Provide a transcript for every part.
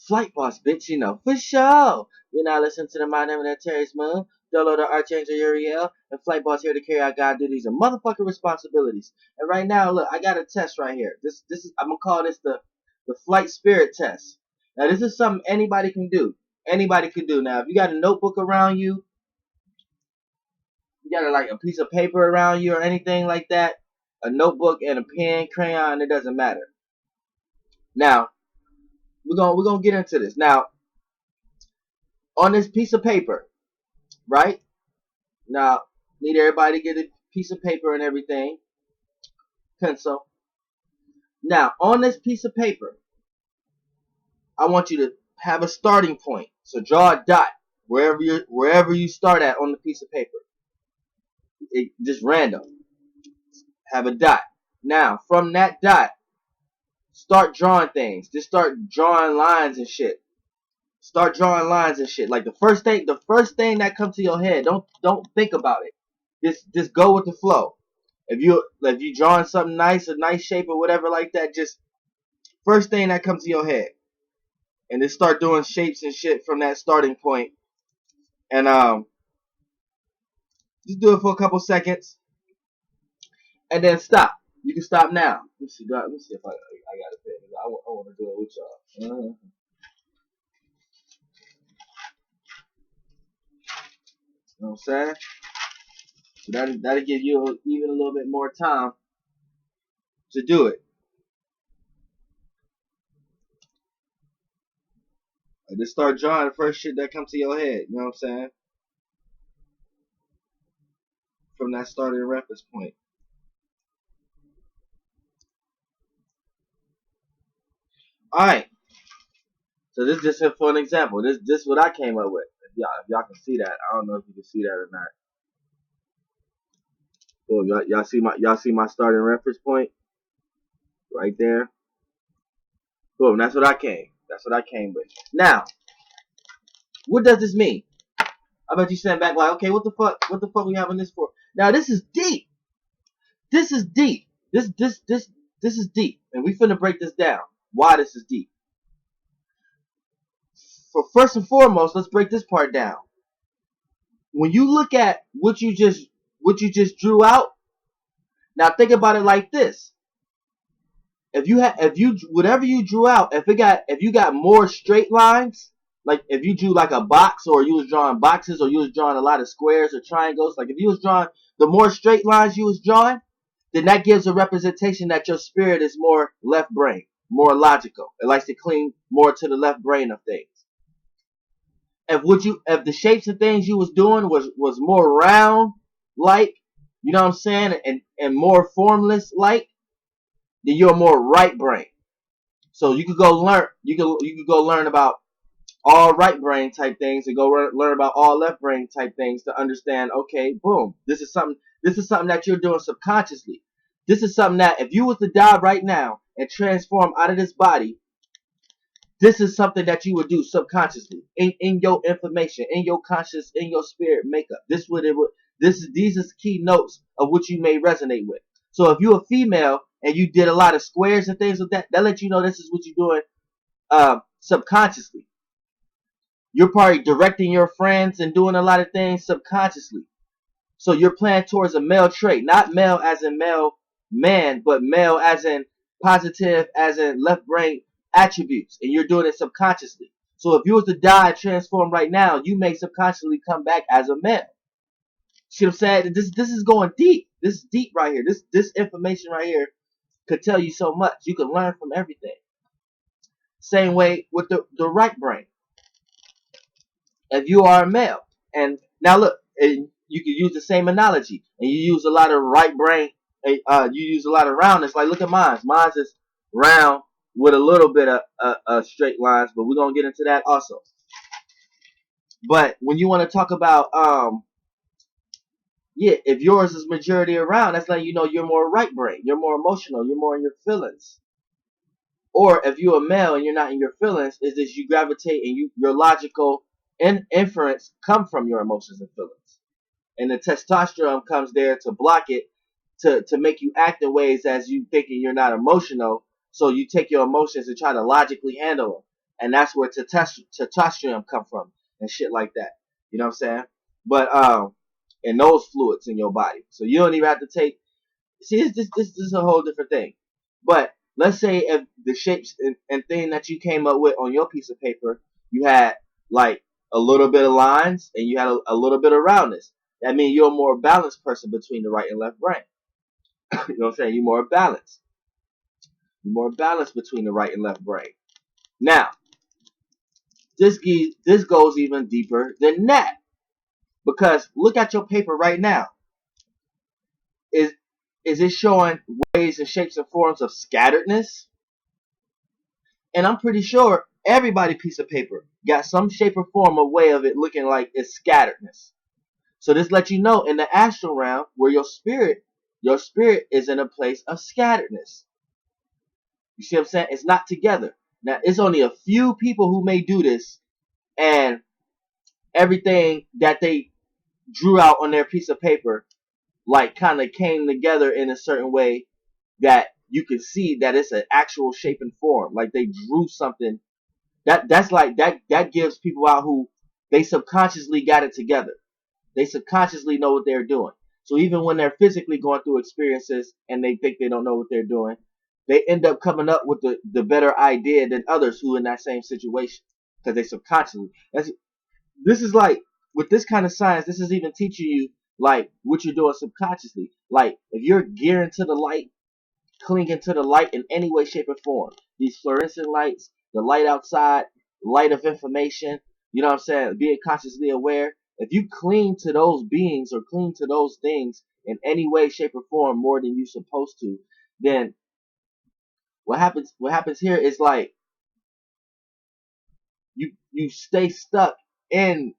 Flight Boss, bitch, you know, for sure. You're not listening to the My Name of Terry's Moon. Dolo the Archangel URIEL, and Flight Boss here to carry out God duties and motherfucking responsibilities. And right now, look, I got a test right here. This is I'm gonna call this the flight spirit test. Now this is something anybody can do. Anybody can do. Now if you got a notebook around you, you got like a piece of paper around you or anything like that, a notebook and a pen, crayon, it doesn't matter. Now we're gonna get into this. Now on this piece of paper, right? Now need everybody to get a piece of paper and everything, pencil. Now on this piece of paper, I want you to have a starting point. So draw a dot wherever you start at on the piece of paper. Just random. Have a dot. Now from that dot, start drawing things. Just start drawing lines and shit. Start drawing lines and shit. Like the first thing that comes to your head. Don't think about it. Just go with the flow. If you drawing something nice, a nice shape or whatever like that, just first thing that comes to your head. And then start doing shapes and shit from that starting point. And just do it for a couple seconds. And then stop. You can stop now. Let me see if I got a pen. I want to do it with y'all. You know what I'm saying? So that'll give you even a little bit more time to do it. Just start drawing the first shit that comes to your head. You know what I'm saying? From that starting reference point. Alright. So this is just for an example. This is what I came up with. If y'all can see that. I don't know if you can see that or not. Cool. Y'all see my starting reference point? Right there. Boom. That's what I came with. Now, what does this mean? I bet you stand back like, okay, what the fuck we having this for? Now this is deep. This is deep. This is deep. And we finna break this down. Why this is deep. For first and foremost, let's break this part down. When you look at what you just drew out, now think about it like this. Whatever you drew out, if you got more straight lines, like if you drew like a box, or you was drawing boxes, or you was drawing a lot of squares or triangles, like if you was drawing the more straight lines you was drawing, then that gives a representation that your spirit is more left brain, more logical. It likes to cling more to the left brain of things. If the shapes and things you was doing was more round like, you know what I'm saying, and more formless like, then you're more right brain. So you could go learn about all right brain type things and go learn about all left brain type things to understand, okay, boom, this is something that you're doing subconsciously. This is something that if you was to die right now and transform out of this body, this is something that you would do subconsciously in your information, in your conscious, in your spirit makeup. These are key notes of what you may resonate with. So if you're a female and you did a lot of squares and things like that lets you know this is what you're doing subconsciously. You're probably directing your friends and doing a lot of things subconsciously. So you're playing towards a male trait, not male as in male man, but male as in positive, as in left brain attributes, and you're doing it subconsciously. So if you was to die and transform right now, you may subconsciously come back as a male. See what I'm saying? This is going deep. This is deep right here. This information right here could tell you so much. You can learn from everything. Same way with the right brain. If you are a male, and now look, and you can use the same analogy, and you use a lot of right brain, you use a lot of roundness. Like look at mine. Mine is round with a little bit of straight lines, but we're gonna get into that also. But when you want to talk about if yours is majority around, that's like, you know, you're more right brain, you're more emotional, you're more in your feelings. Or if you're a male and you're not in your feelings, is this you gravitate and your logical inference come from your emotions and feelings, and the testosterone comes there to block it, to make you act in ways as you thinking you're not emotional. So you take your emotions and try to logically handle them. and that's where testosterone come from and shit like that. You know what I'm saying? But and those fluids in your body, so you don't even have to take. See, this is a whole different thing. But let's say if the shapes and thing that you came up with on your piece of paper, you had like a little bit of lines and you had a little bit of roundness. That means you're a more balanced person between the right and left brain. You know what I'm saying? You're more balanced. You're more balanced between the right and left brain. Now, this goes even deeper than that. Because look at your paper right now. Is it showing ways and shapes and forms of scatteredness? And I'm pretty sure everybody piece of paper got some shape or form or way of it looking like it's scatteredness. So this lets you know in the astral realm where your spirit is in a place of scatteredness. You see what I'm saying? It's not together. Now it's only a few people who may do this, and everything that they drew out on their piece of paper like kind of came together in a certain way that you can see that it's an actual shape and form. Like they drew something that's like that gives people out who they subconsciously got it together. They subconsciously know what they're doing. So even when they're physically going through experiences and they think they don't know what they're doing, they end up coming up with the better idea than others who are in that same situation because they subconsciously. This is like with this kind of science. This is even teaching you like what you're doing subconsciously. Like if you're gearing to the light, clinging to the light in any way, shape, or form. These fluorescent lights, the light outside, light of information, you know what I'm saying? Being consciously aware. If you cling to those beings or cling to those things in any way, shape, or form more than you're supposed to, then what happens here is like you stay stuck in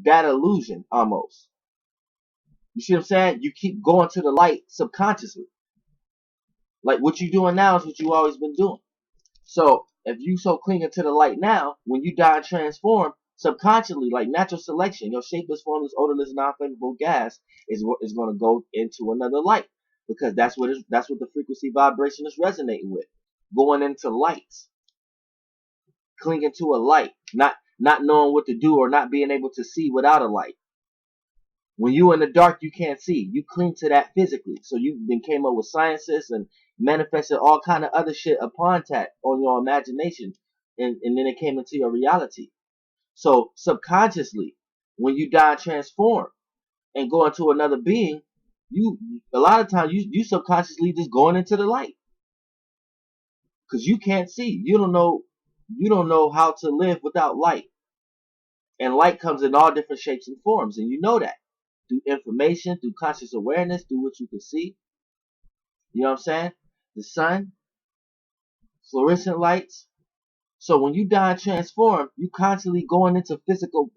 that illusion almost. You see what I'm saying? You keep going to the light subconsciously. Like what you're doing now is what you've always been doing. So if you so clinging to the light now, when you die and transform, subconsciously, like natural selection, your shapeless, formless, odorless, non-flammable gas is going to go into another light because that's what the frequency vibration is resonating with, going into lights, clinging to a light, not knowing what to do or not being able to see without a light. When you in the dark, you can't see. You cling to that physically. So you then came up with sciences and manifested all kind of other shit upon that on your imagination, and then it came into your reality. So subconsciously, when you die and transform and go into another being, you a lot of times you subconsciously just going into the light because you can't see. You don't know how to live without light, and light comes in all different shapes and forms, and you know that through information, through conscious awareness, through what you can see. You know what I'm saying? The sun, fluorescent lights. So when you die and transform, you constantly going into physical.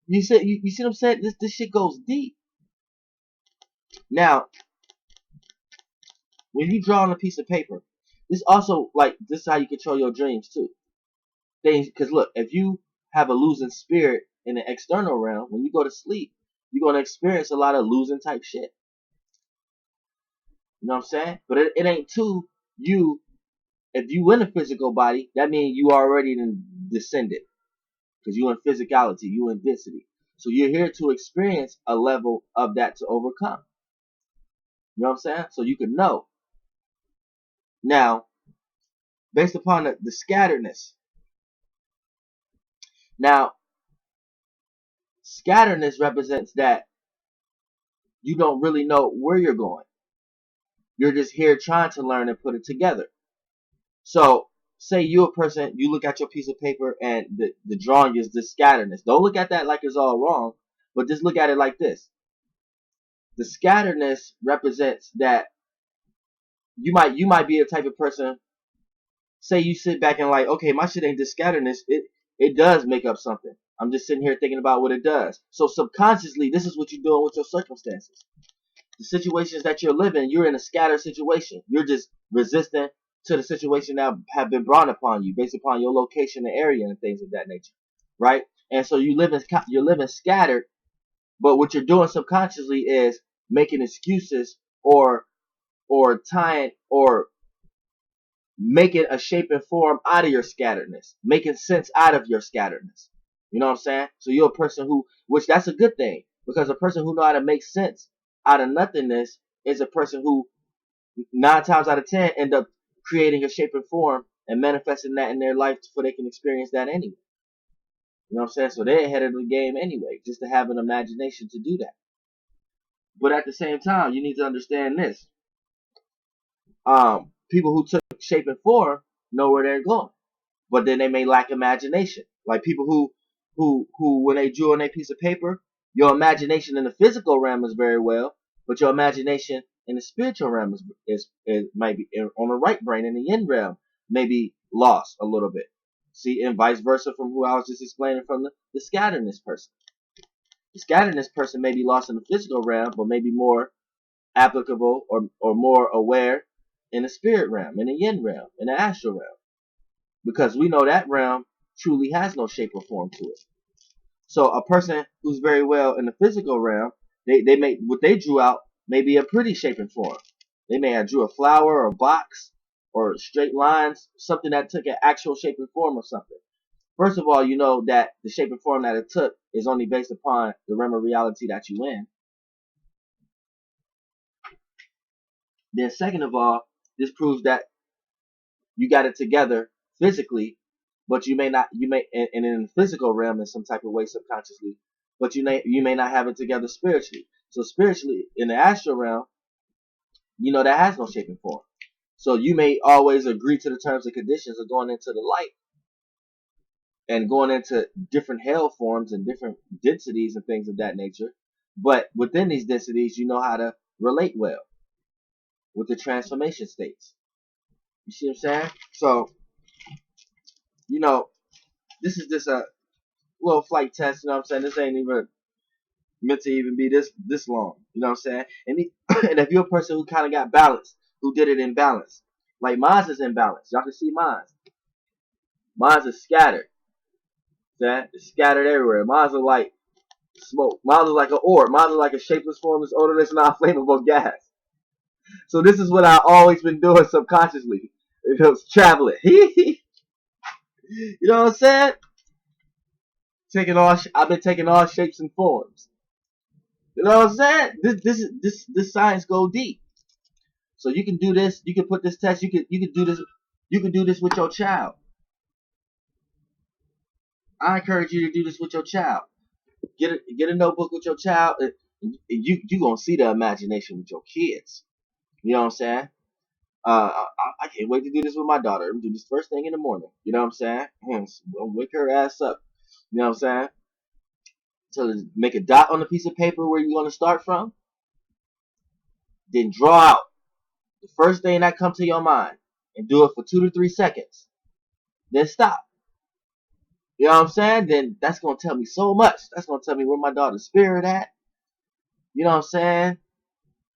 You see what I'm saying? This shit goes deep. Now, when you draw on a piece of paper, this also this is how you control your dreams too. Things because look, if you have a losing spirit in the external realm, when you go to sleep, you're gonna experience a lot of losing type shit. You know what I'm saying? But it ain't to you. If you in a physical body, that means you already descended. Because you in physicality, you in density. So you're here to experience a level of that to overcome. You know what I'm saying? So you can know. Now, based upon the scatteredness. Now, scatteredness represents that you don't really know where you're going. You're just here trying to learn and put it together. So, say you're a person, you look at your piece of paper and the drawing is the scatteredness. Don't look at that like it's all wrong, but just look at it like this. The scatteredness represents that you might be a type of person. Say you sit back and like, okay, my shit ain't just scatteredness. It does make up something. I'm just sitting here thinking about what it does. So subconsciously, this is what you're doing with your circumstances. The situations that you're living, you're in a scattered situation. You're just resistant to the situation that have been brought upon you based upon your location, the area, and things of that nature, right? And so you're living scattered, but what you're doing subconsciously is making excuses or tying or making a shape and form out of your scatteredness, making sense out of your scatteredness. You know what I'm saying? So you're a person who, which that's a good thing, because a person who know how to make sense out of nothingness is a person who 9 times out of 10 end up creating a shape and form and manifesting that in their life so they can experience that anyway. You know what I'm saying? So they're ahead of the game anyway, just to have an imagination to do that. But at the same time, you need to understand this. People who took shape and form know where they're going, but then they may lack imagination. Like people who when they drew on a piece of paper, your imagination in the physical realm is very well, but your imagination in the spiritual realm is might be on the right brain in the yin realm may be lost a little bit. See, and vice versa from who I was just explaining from the scatteredness person. The scatteredness person may be lost in the physical realm, but maybe more applicable or more aware in the spirit realm, in the yin realm, in the astral realm. Because we know that realm truly has no shape or form to it. So a person who's very well in the physical realm, they may, what they drew out may be a pretty shape and form. They may have drew a flower or a box or straight lines, something that took an actual shape and form of something. First of all, you know that the shape and form that it took is only based upon the realm of reality that you in. Then second of all, this proves that you got it together physically, but and in the physical realm in some type of way subconsciously, but you may not have it together spiritually. So spiritually, in the astral realm, you know that has no shape and form. So you may always agree to the terms and conditions of going into the light and going into different hell forms and different densities and things of that nature. But within these densities, you know how to relate well with the transformation states. You see what I'm saying? So, you know, this is just a little flight test, you know what I'm saying? This ain't even meant to even be this long, you know what I'm saying? And if you're a person who kind of got balance, who did it in balance, like mine is in balance. Y'all can see mine. Mine is scattered. It's scattered everywhere. Mine are like smoke. Mine is like an orb. Mine is like a shapeless, formless, odorless, non-flammable gas. So this is what I always been doing subconsciously. It was traveling. You know what I'm saying? I've been taking all shapes and forms. You know what I'm saying? This science go deep. So you can do this. You can put this test. You can do this. You can do this with your child. I encourage you to do this with your child. Get a notebook with your child. And you gonna see the imagination with your kids. You know what I'm saying? I can't wait to do this with my daughter. I'm do this first thing in the morning. You know what I'm saying? I'll wake her ass up. You know what I'm saying? So make a dot on a piece of paper where you're gonna start from. Then draw out the first thing that comes to your mind and do it for 2 to 3 seconds. Then stop. You know what I'm saying? Then that's gonna tell me so much. That's gonna tell me where my daughter's spirit at. You know what I'm saying?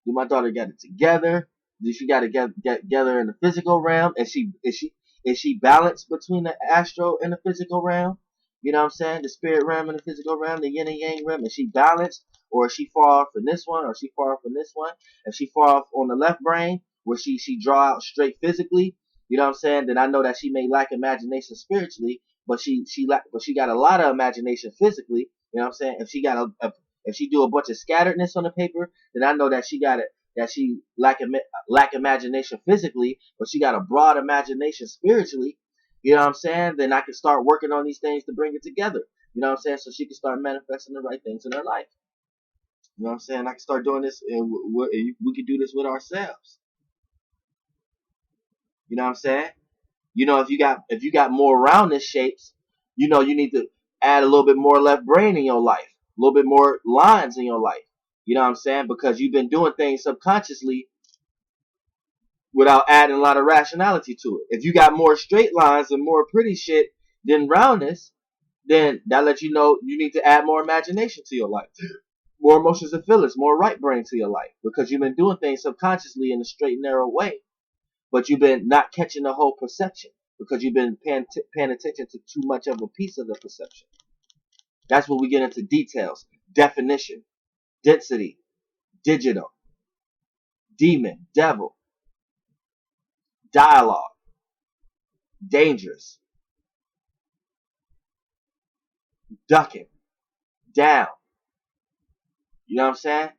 Did my daughter get it together? Did she got to get together in the physical realm? Is she balanced between the astral and the physical realm? You know what I'm saying? The spirit realm and the physical realm, the yin and yang realm. Is she balanced, or is she far off in this one, or is she far off in this one? If she far off on the left brain, where she draw out straight physically, you know what I'm saying? Then I know that she may lack imagination spiritually, but she got a lot of imagination physically. You know what I'm saying? If she do a bunch of scatteredness on the paper, then I know that she lack imagination physically, but she got a broad imagination spiritually. You know what I'm saying? Then I can start working on these things to bring it together. You know what I'm saying? So she can start manifesting the right things in her life. You know what I'm saying? I can start doing this, and we can do this with ourselves. You know what I'm saying? You know, if you got more roundness shapes, you know you need to add a little bit more left brain in your life, a little bit more lines in your life. You know what I'm saying? Because you've been doing things subconsciously without adding a lot of rationality to it. If you got more straight lines and more pretty shit than roundness, then that lets you know you need to add more imagination to your life, more emotions and feelings, more right brain to your life, because you've been doing things subconsciously in a straight and narrow way, but you've been not catching the whole perception because you've been paying attention to too much of a piece of the perception. That's where we get into details, definition, density, digital, demon, devil, dialogue. dangerous, ducking, down. You know what I'm saying?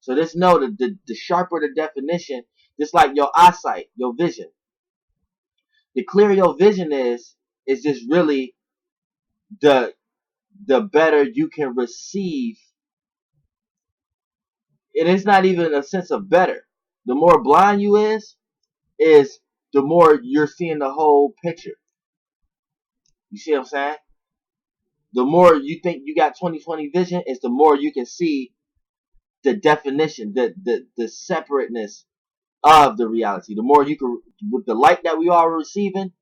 So just know that the sharper the definition, just like your eyesight, your vision, the clearer your vision is just really the better you can receive. It is not even a sense of better. The more blind you is the more you're seeing the whole picture. You see what I'm saying? The more you think you got 20/20 vision is the more you can see the definition, the separateness of the reality. The more you can, with the light that we are receiving,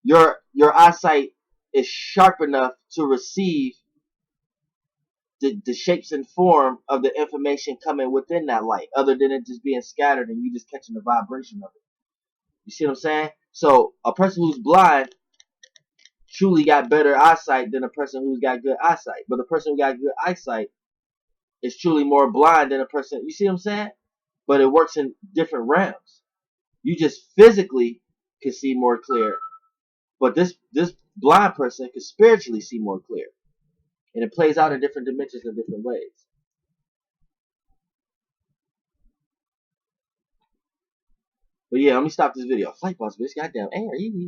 your eyesight is sharp enough to receive the shapes and form of the information coming within that light, other than it just being scattered and you just catching the vibration of it. You see what I'm saying? So a person who's blind truly got better eyesight than a person who's got good eyesight. But the person who got good eyesight is truly more blind than a person. You see what I'm saying? But it works in different realms. You just physically can see more clear, but this blind person can spiritually see more clear, and it plays out in different dimensions in different ways. But yeah, let me stop this video. Flight boss, bitch. Goddamn, hey, are you?